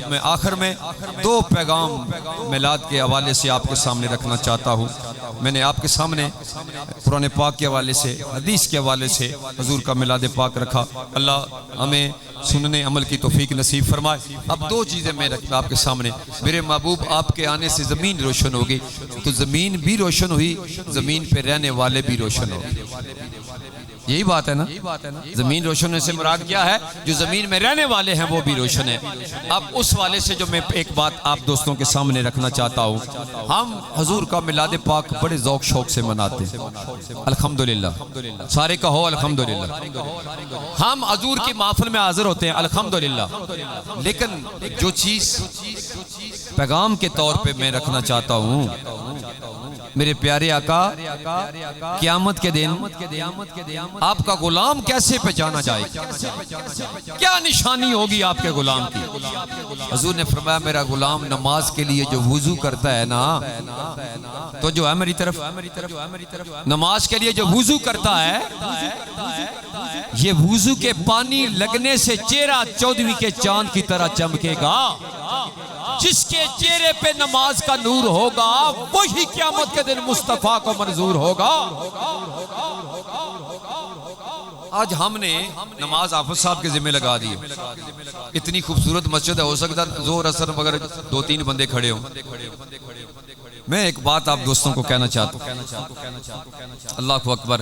میں آخر میں دو پیغام میلاد کے حوالے سے آپ کے سامنے رکھنا چاہتا ہوں۔ میں نے آپ کے سامنے قرآن پاک کے حوالے سے، حدیث کے حوالے سے حضور کا میلاد پاک رکھا۔ اللہ ہمیں سننے عمل کی توفیق نصیب فرمائے۔ اب دو چیزیں میں رکھنا آپ کے سامنے۔ میرے محبوب آپ کے آنے سے زمین روشن ہوگی، تو زمین بھی روشن ہوئی، زمین پہ رہنے والے بھی روشن ہو۔ یہی بات ہے نا، زمین روشن ہونے سے مراد کیا ہے؟ جو زمین میں رہنے والے ہیں وہ بھی روشن ہے۔ اب اس والے سے جو میں ایک بات آپ دوستوں کے سامنے رکھنا چاہتا ہوں، ہم حضور کا میلاد پاک بڑے ذوق شوق سے مناتے ہیں، الحمدللہ، سارے کہو الحمدللہ۔ ہم حضور کی محفل میں حاضر ہوتے ہیں، الحمدللہ، لیکن جو چیز پیغام کے طور پہ میں رکھنا چاہتا ہوں، میرے پیارے آقا قیامت کے دن آپ کا غلام کیسے پہچانا جائے، کیا نشانی ہوگی آپ کے غلام کی؟ حضور نے فرمایا میرا غلام نماز کے لیے جو وضو کرتا ہے نا، تو جو ہے میری طرف، نماز کے لیے جو وضو کرتا ہے، یہ وضو کے پانی لگنے سے چہرہ 14ویں کے چاند کی طرح چمکے گا۔ جس کے چہرے پہ نماز کا نور ہوگا وہی قیامت کے دن مصطفیٰ کو منظور ہوگا۔ آج ہم نے نماز حافظ صاحب کے ذمہ لگا دی، اتنی خوبصورت مسجد ہے، ہو سکتا زور اثر مگر 2-3 بندے کھڑے ہوں۔ میں ایک بات آپ دوستوں کو کہنا چاہتا ہوں، اللہ اکبر،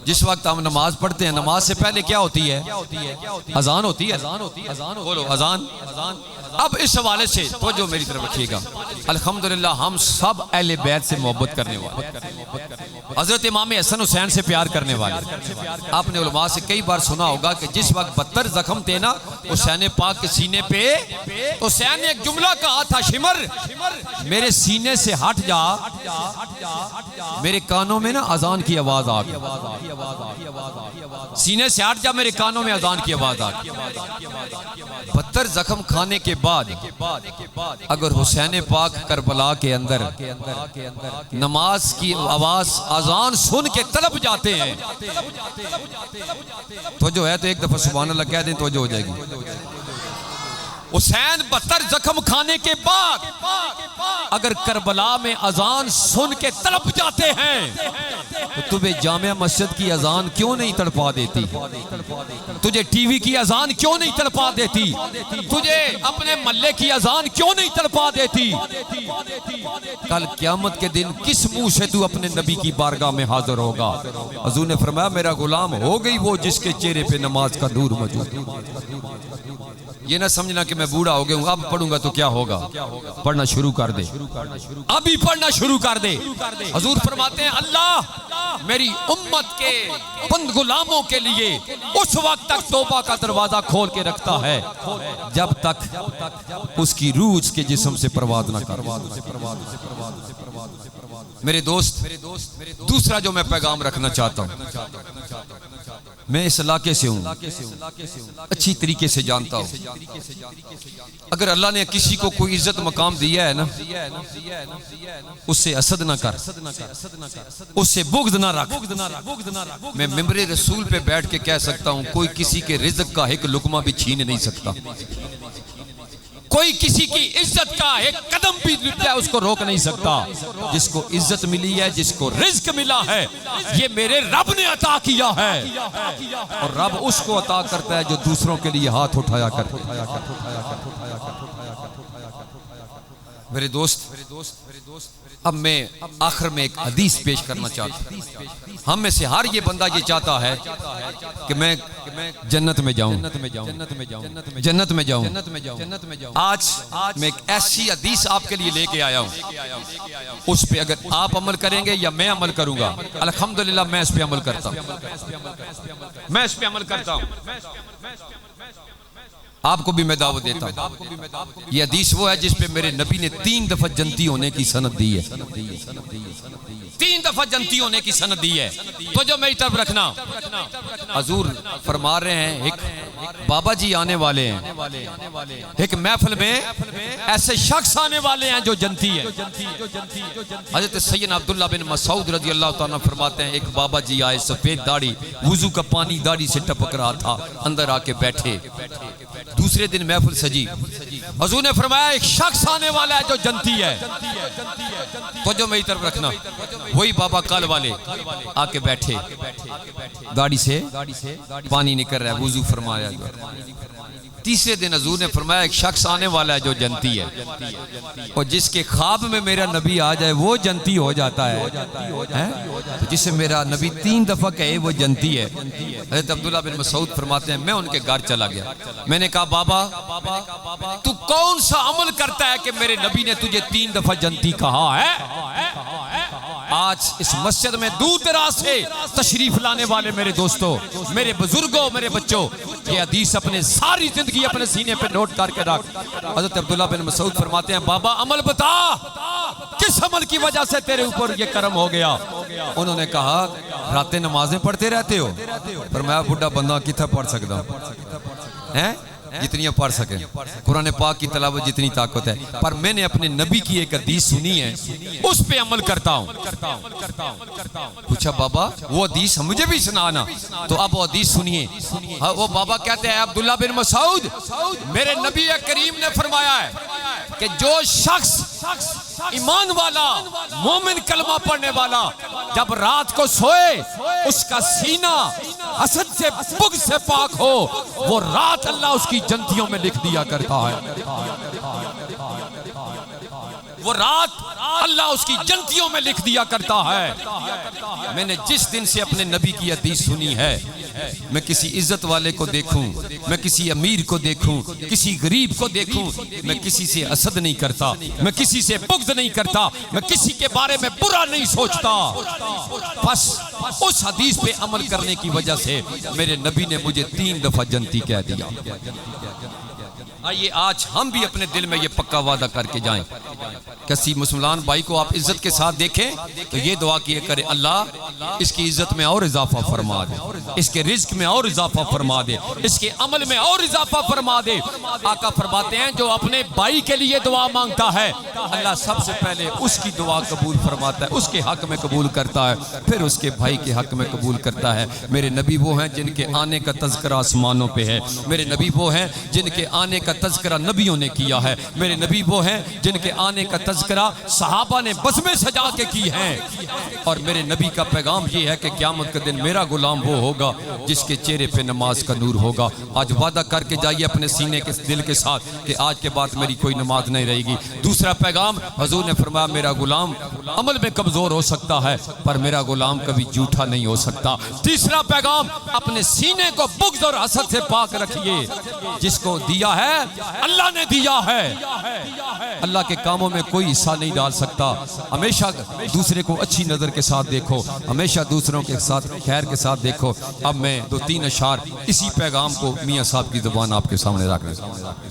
جس وقت ہم نماز پڑھتے ہیں، نماز سے پہلے کیا ہوتی ہے؟ اذان ہوتی ہے، بولو اذان۔ اب اس حوالے سے توجہ میری طرف رکھیے گا، الحمدللہ ہم سب اہل بیت سے محبت کرنے والے، حضرت امام حسن حسین سے پیار کرنے والے۔ آپ نے علماء سے کئی بار سنا ہوگا کہ جس وقت 72 زخم تھے نا حسین پاک کے سینے پہ، تو حسین نے ایک جملہ کہا تھا، شمر میرے سینے سے ہٹ جا، میرے کانوں میں نا اذان کی آواز آ گئی، سینے سے ہٹ جا، میرے کانوں میں اذان کی آواز آ گئی۔ 72 زخم کھانے کے بعد اگر حسین پاک کربلا کے اندر نماز کی آواز اذان سن کے تڑپ جاتے ہیں، تو جو ہے تو ایک دفعہ سبحان اللہ کہہ دیں تو جو ہو جائے گی۔ حسین 72 زخم کھانے کے بعد اگر کربلا میں اذان سن کے تڑپ جاتے ہیں، تو تمہیں جامع مسجد کی اذان کیوں نہیں تڑپا دیتی؟ تجھے ٹی وی کی اذان کیوں نہیں تڑپا دیتی؟ تجھے اپنے محلے کی اذان کیوں نہیں تڑپا دیتی؟ کل قیامت کے دن کس منہ سے تو اپنے نبی کی بارگاہ میں حاضر ہوگا؟ حضور نے فرمایا میرا غلام ہو گئی وہ جس کے چہرے پہ نماز کا نور موجود ہے۔ یہ نہ سمجھنا کہ میں بوڑھا ہو گیا ہوں، اب پڑھوں گا تو کیا ہوگا، پڑھنا شروع کر دے، ابھی پڑھنا شروع کر دے۔ حضور فرماتے ہیں اللہ میری امت کے بند غلاموں کے لیے اس وقت تک توبہ کا دروازہ کھول کے رکھتا ہے جب تک اس کی روح اس کے جسم سے پرواز نہ کر۔ میرے دوست، دوسرا جو میں پیغام رکھنا چاہتا ہوں، میں اس علاقے سے ہوں، اچھی طریقے سے جانتا ہوں، اگر اللہ نے کسی کو کوئی عزت مقام دیا ہے نا، اس سے حسد نہ کر، اس سے بغض نہ رکھ۔ میں ممبر رسول پہ بیٹھ کے کہہ سکتا ہوں کوئی کسی کے رزق کا ایک لقمہ بھی چھین نہیں سکتا، کوئی کسی کی عزت کا ایک قدم بھی اس کو روک نہیں سکتا۔ جس کو عزت ملی ہے، جس کو رزق ملا ہے، یہ میرے رب نے عطا کیا ہے، اور رب اس کو عطا کرتا ہے جو دوسروں کے لیے ہاتھ اٹھایا کرتا ہے۔ میرے دوست، اب میں آخر میں ایک حدیث پیش کرنا چاہتا ہوں۔ ہم میں سے ہر یہ بندہ یہ چاہتا ہے کہ میں جنت میں جاؤں، جنت میں جاؤں۔ آج میں ایک ایسی حدیث آپ کے لیے لے کے آیا ہوں، اس پہ اگر آپ عمل کریں گے یا میں عمل کروں گا، الحمدللہ میں اس پہ عمل کرتا ہوں، میں اس پہ عمل کرتا ہوں، آپ کو بھی میں دعوت دیتا ہوں۔ یہ حدیث وہ ہے جس پہ میرے نبی نے 3 دفعہ جنتی ہونے کی سند دی ہے، 3 دفعہ جنتی ہونے کی سند دی ہے۔ تو جو میری طرف رکھنا، حضور فرما رہے ہیں ایک بابا جی آنے والے ہیں، ایک محفل میں ایسے شخص آنے والے ہیں جو جنتی ہیں۔ حضرت سیدنا عبداللہ بن مسعود رضی اللہ تعالیٰ فرماتے ہیں ایک بابا جی آئے، سفید داڑھی، وضو کا پانی داڑھی سے ٹپک رہا تھا، اندر آ کے بیٹھے، دوسرے دن محفل سجی، حضور نے فرمایا ایک شخص آنے والا ہے جو جنتی ہے، تو جو میری طرف رکھنا، وہی بابا کال والے آ کے بیٹھے، گاڑی سے پانی نکل رہا ہے، وضو فرمایا۔ تیسرے دن حضور نے فرمایا ایک شخص آنے والا ہے جو جنتی ہے، اور جس کے خواب میں میرا نبی آ جائے وہ جنتی ہو جاتا ہے، جسے میرا نبی 3 دفعہ کہے وہ جنتی ہے۔ حضرت عبداللہ بن مسعود فرماتے ہیں میں ان کے گھر چلا گیا، میں نے کہا بابا تو کون سا عمل کرتا ہے کہ میرے نبی نے تجھے 3 دفعہ جنتی کہا ہے؟ آج اس مسجد میں دور دراز سے تشریف لانے والے میرے دوستوں، میرے بزرگوں، میرے بچوں، یہ حدیث اپنے ساری زندگی اپنے سینے پہ نوٹ کر کے رکھ۔ حضرت عبداللہ بن مسعود فرماتے ہیں بابا عمل بتا، کس عمل کی وجہ سے تیرے اوپر یہ کرم ہو گیا؟ انہوں نے کہا راتیں نمازیں پڑھتے رہتے ہو؟ فرمایا بڑھا بندہ کتنا پڑھ سکتا ہے، جتنی پڑھ سکیں، قرآن پاک کی تلاوت جتنی طاقت ہے، پر میں نے اپنے نبی کی ایک حدیث سنی ہے، اس پہ عمل کرتا ہوں۔ پوچھا بابا وہ حدیث مجھے بھی سنانا، تو اب وہ حدیث سنیے۔ وہ بابا کہتے ہیں عبداللہ بن مسعود میرے نبی کریم نے فرمایا ہے کہ جو شخص ایمان والا مومن کلمہ پڑھنے والا جب رات کو سوئے اس کا سینہ حسد سے بغض سے پاک ہو، وہ رات اللہ اس کی جنتیوں میں لکھ دیا کرتا ہے، وہ رات اللہ اس کی جنتیوں میں لکھ دیا کرتا ہے۔ میں نے جس دن سے اپنے نبی کی حدیث سنی ہے، میں کسی عزت والے کو دیکھوں، میں کسی امیر کو دیکھوں، کسی غریب کو دیکھوں، میں کسی سے حسد نہیں کرتا، میں کسی سے بغض نہیں کرتا، میں کسی کے بارے میں برا نہیں سوچتا۔ بس اس حدیث پہ عمل کرنے کی وجہ سے میرے نبی نے مجھے 3 دفعہ جنتی کہہ دیا۔ آئیے آج ہم بھی اپنے دل میں یہ پکا وعدہ کر کے جائیں، کسی مسلمان بھائی کو آپ عزت کے ساتھ دیکھیں تو یہ دعا کیے کرے اللہ اس کی عزت میں اور اضافہ فرما دے، اس کے رزق میں اور اضافہ فرما دے، اس کے عمل میں اور اضافہ فرما دے۔ آقا فرماتے ہیں جو اپنے بھائی کے لیے دعا مانگتا ہے اللہ سب سے پہلے اس کی دعا قبول فرماتا ہے، اس کے حق میں قبول کرتا ہے، پھر اس کے بھائی کے حق میں قبول کرتا ہے۔ میرے نبی وہ ہیں جن کے آنے کا تذکرہ آسمانوں پہ ہے، میرے نبی وہ ہیں جن کے آنے کا تذکرہ نبیوں نے کیا ہے، میرے نبی وہ ہیں جن کے آنے کا تذکرہ صحابہ نے بزمیں سجا کے کی ہیں، اور میرے نبی کا پیغام یہ ہے کہ قیامت کے دن میرا غلام وہ ہوگا جس کے چہرے پہ نماز کا نور ہوگا۔ آج وعدہ کر کے جائیے اپنے سینے کے دل کے ساتھ کہ آج کے بعد میری کوئی نماز نہیں رہے گی۔ دوسرا پیغام حضور نے فرمایا میرا غلام عمل میں کمزور ہو سکتا ہے پر میرا غلام کبھی جھوٹا نہیں ہو سکتا۔ تیسرا پیغام اپنے سینے کو بغض اور حسد سے پاک رکھیے، جس کو دیا ہے اللہ نے دیا ہے، اللہ کے کاموں میں کوئی حصہ نہیں ڈال سکتا۔ ہمیشہ دوسرے کو اچھی نظر کے ساتھ دیکھو، ہمیشہ دوسروں کے ساتھ خیر کے ساتھ دیکھو۔ اب میں 2-3 اشعار اسی پیغام کو میاں صاحب کی زبان آپ کے سامنے رکھ رہا ہوں۔